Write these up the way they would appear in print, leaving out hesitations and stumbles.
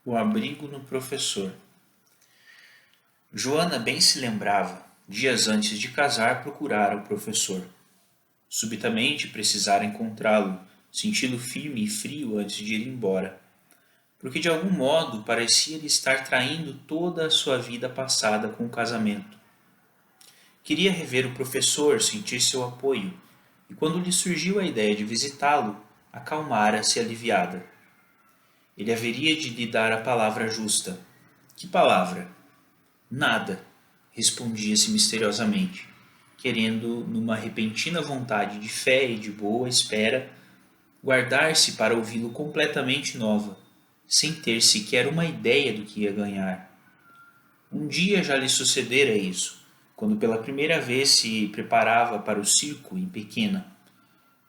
O abrigo no professor. Joana bem se lembrava, dias antes de casar, procurara o professor. Subitamente precisara encontrá-lo, senti-lo firme e frio antes de ir embora, porque de algum modo parecia-lhe estar traindo toda a sua vida passada com o casamento. Queria rever o professor, sentir seu apoio, e quando lhe surgiu a ideia de visitá-lo, acalmara-se aliviada. Ele haveria de lhe dar a palavra justa. Que palavra? Nada, respondia-se misteriosamente, querendo, numa repentina vontade de fé e de boa espera, guardar-se para ouvi-lo completamente nova, sem ter sequer uma ideia do que ia ganhar. Um dia já lhe sucedera isso, quando pela primeira vez se preparava para o circo em Pequena.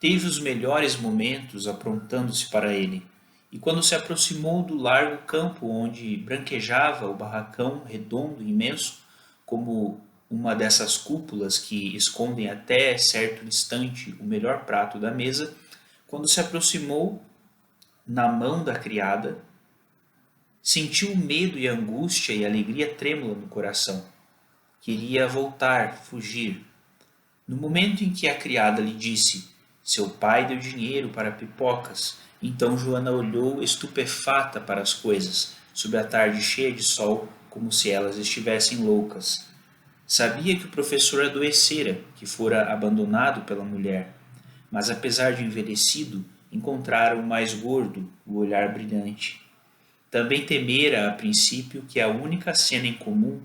Teve os melhores momentos aprontando-se para ele, e quando se aproximou do largo campo onde branquejava o barracão redondo e imenso, como uma dessas cúpulas que escondem até certo instante o melhor prato da mesa, quando se aproximou na mão da criada, sentiu medo e angústia e alegria trêmula no coração. Queria voltar, fugir. No momento em que a criada lhe disse: seu pai deu dinheiro para pipocas. Então Joana olhou estupefata para as coisas, sob a tarde cheia de sol, como se elas estivessem loucas. Sabia que o professor adoecera, que fora abandonado pela mulher, mas apesar de envelhecido, encontrara o mais gordo, o olhar brilhante. Também temera a princípio que a única cena em comum,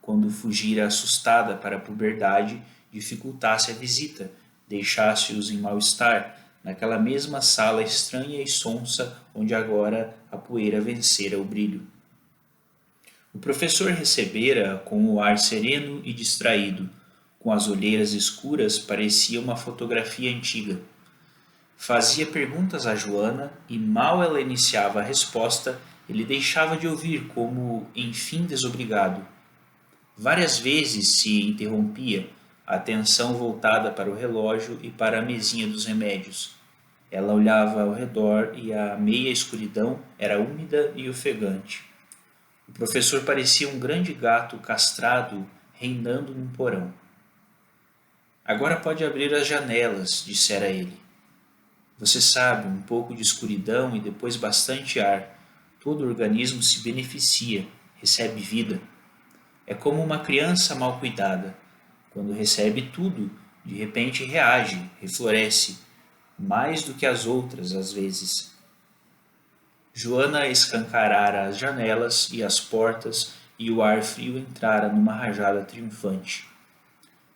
quando fugira assustada para a puberdade, dificultasse a visita, deixasse-os em mal-estar, naquela mesma sala estranha e sonsa onde agora a poeira vencera o brilho. O professor recebera com o ar sereno e distraído, com as olheiras escuras, parecia uma fotografia antiga. Fazia perguntas a Joana e mal ela iniciava a resposta, ele deixava de ouvir como, enfim, desobrigado. Várias vezes se interrompia, a atenção voltada para o relógio e para a mesinha dos remédios. Ela olhava ao redor e a meia escuridão era úmida e ofegante. O professor parecia um grande gato castrado reinando num porão. Agora pode abrir as janelas, dissera ele. Você sabe, um pouco de escuridão e depois bastante ar. Todo o organismo se beneficia, recebe vida. É como uma criança mal cuidada. Quando recebe tudo, de repente reage, refloresce, mais do que as outras às vezes. Joana escancarara as janelas e as portas e o ar frio entrara numa rajada triunfante.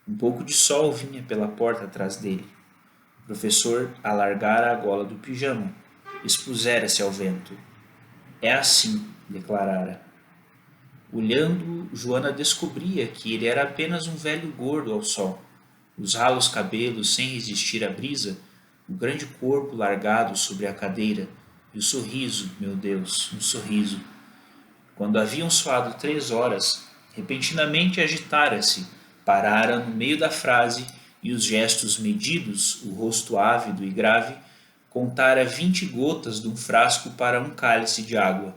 Um pouco de sol vinha pela porta atrás dele. O professor alargara a gola do pijama, expusera-se ao vento. É assim, declarara. Olhando, Joana descobria que ele era apenas um velho gordo ao sol. Os ralos cabelos sem resistir à brisa, o grande corpo largado sobre a cadeira, e o sorriso, meu Deus, um sorriso. Quando haviam soado 3 horas, repentinamente agitara-se, parara no meio da frase e os gestos medidos, o rosto ávido e grave, contara 20 gotas de um frasco para um cálice de água.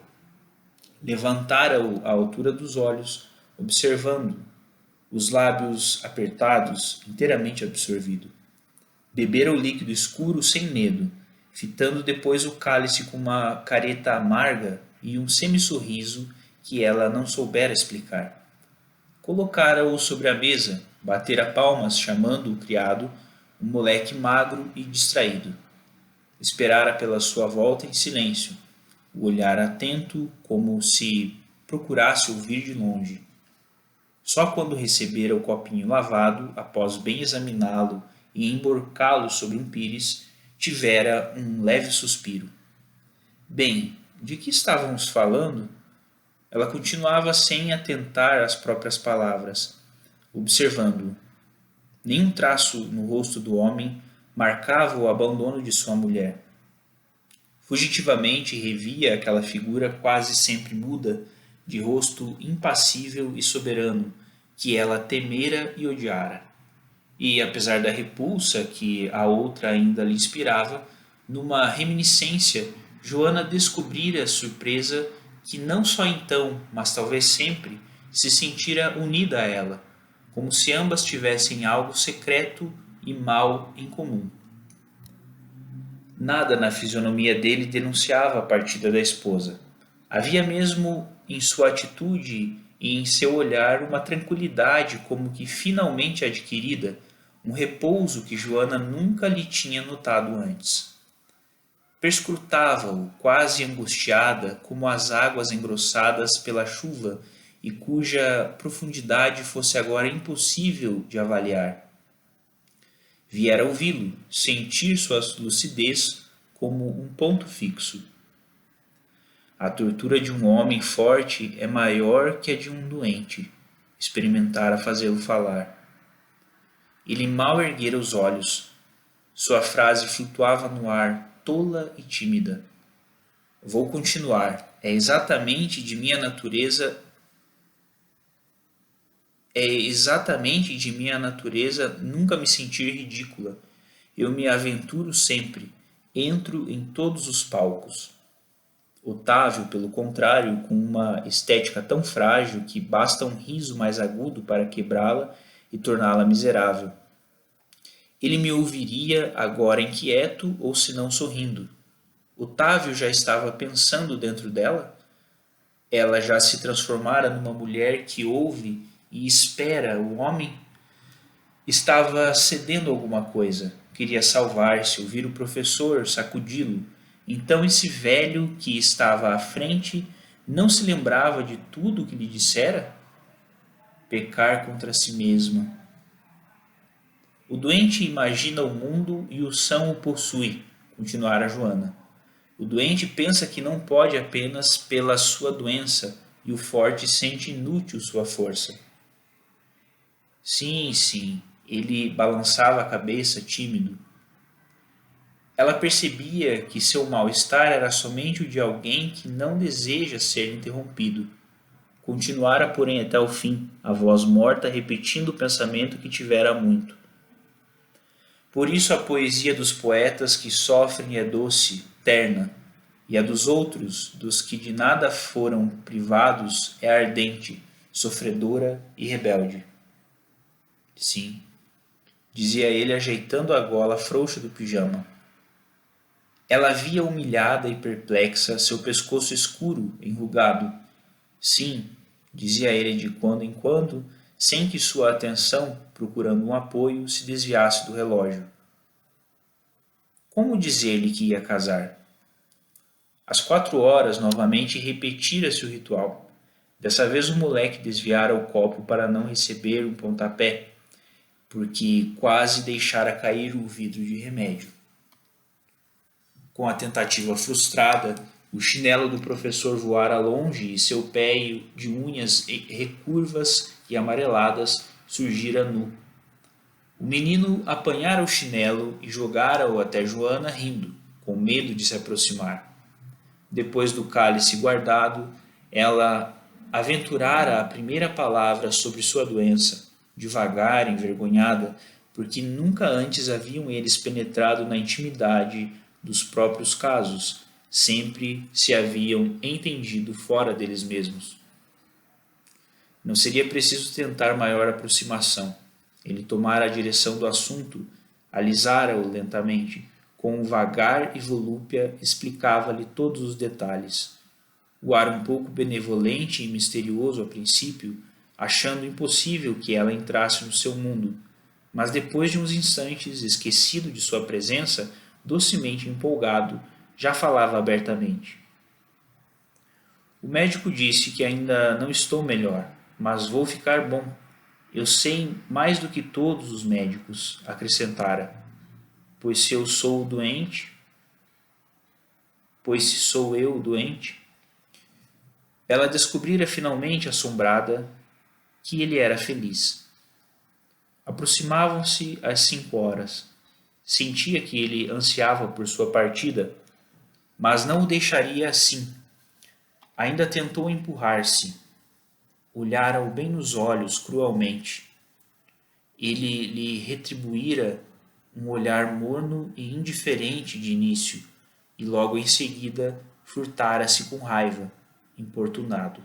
Levantara-o à altura dos olhos, observando, os lábios apertados, inteiramente absorvido. Bebera o líquido escuro sem medo, fitando depois o cálice com uma careta amarga e um semi-sorriso que ela não soubera explicar. Colocara-o sobre a mesa, batera palmas chamando o criado, um moleque magro e distraído. Esperara pela sua volta em silêncio, o olhar atento como se procurasse ouvir de longe. Só quando recebera o copinho lavado, após bem examiná-lo e emborcá-lo sobre um pires, tivera um leve suspiro. Bem, de que estávamos falando? Ela continuava sem atentar às próprias palavras, observando-o. Nenhum traço no rosto do homem marcava o abandono de sua mulher. Fugitivamente revia aquela figura quase sempre muda, de rosto impassível e soberano, que ela temera e odiara. E, apesar da repulsa que a outra ainda lhe inspirava, numa reminiscência, Joana descobrira surpresa que não só então, mas talvez sempre, se sentira unida a ela, como se ambas tivessem algo secreto e mal em comum. Nada na fisionomia dele denunciava a partida da esposa. Havia mesmo em sua atitude e em seu olhar uma tranquilidade como que finalmente adquirida, um repouso que Joana nunca lhe tinha notado antes. Perscrutava-o, quase angustiada, como as águas engrossadas pela chuva e cuja profundidade fosse agora impossível de avaliar. Viera ouvi-lo, sentir sua lucidez como um ponto fixo. A tortura de um homem forte é maior que a de um doente, experimentara fazê-lo falar. Ele mal erguera os olhos. Sua frase flutuava no ar, tola e tímida. Vou continuar. É exatamente de minha natureza nunca me sentir ridícula. Eu me aventuro sempre, entro em todos os palcos. Otávio, pelo contrário, com uma estética tão frágil que basta um riso mais agudo para quebrá-la e torná-la miserável. Ele me ouviria agora inquieto ou se não sorrindo. Otávio já estava pensando dentro dela? Ela já se transformara numa mulher que ouve e espera o homem? Estava cedendo alguma coisa. Queria salvar-se, ouvir o professor, sacudi-lo. Então esse velho que estava à frente não se lembrava de tudo o que lhe dissera? Pecar contra si mesma. O doente imagina o mundo e o são o possui, continuara Joana. O doente pensa que não pode apenas pela sua doença e o forte sente inútil sua força. Sim, sim, ele balançava a cabeça tímido. Ela percebia que seu mal-estar era somente o de alguém que não deseja ser interrompido. Continuara, porém, até o fim, a voz morta repetindo o pensamento que tivera há muito. Por isso a poesia dos poetas que sofrem é doce, terna, e a dos outros, dos que de nada foram privados, é ardente, sofredora e rebelde. Sim, dizia ele ajeitando a gola frouxa do pijama. Ela via humilhada e perplexa seu pescoço escuro, enrugado. Sim, dizia ele de quando em quando, sem que sua atenção, procurando um apoio, se desviasse do relógio. Como dizer-lhe que ia casar? Às 4 horas, novamente, repetira-se o ritual. Dessa vez o moleque desviara o copo para não receber um pontapé, porque quase deixara cair o vidro de remédio. Com a tentativa frustrada, o chinelo do professor voara longe e seu pé de unhas recurvas e amareladas surgira nu. O menino apanhara o chinelo e jogara-o até Joana rindo, com medo de se aproximar. Depois do cálice guardado, ela aventurara a primeira palavra sobre sua doença, devagar, envergonhada, porque nunca antes haviam eles penetrado na intimidade dos próprios casos, sempre se haviam entendido fora deles mesmos. Não seria preciso tentar maior aproximação. Ele tomara a direção do assunto, alisara-o lentamente, com um vagar e volúpia explicava-lhe todos os detalhes. O ar um pouco benevolente e misterioso a princípio, achando impossível que ela entrasse no seu mundo, mas depois de uns instantes, esquecido de sua presença, docemente empolgado, já falava abertamente. O médico disse que ainda não estou melhor, mas vou ficar bom. Eu sei mais do que todos os médicos, acrescentara, pois se sou eu o doente. Ela descobrira finalmente, assombrada, que ele era feliz. Aproximavam-se as 5 horas. Sentia que ele ansiava por sua partida, mas não o deixaria assim. Ainda tentou empurrar-se. Olhara-o bem nos olhos, cruelmente. Ele lhe retribuíra um olhar morno e indiferente de início, e logo em seguida furtara-se com raiva. importunado.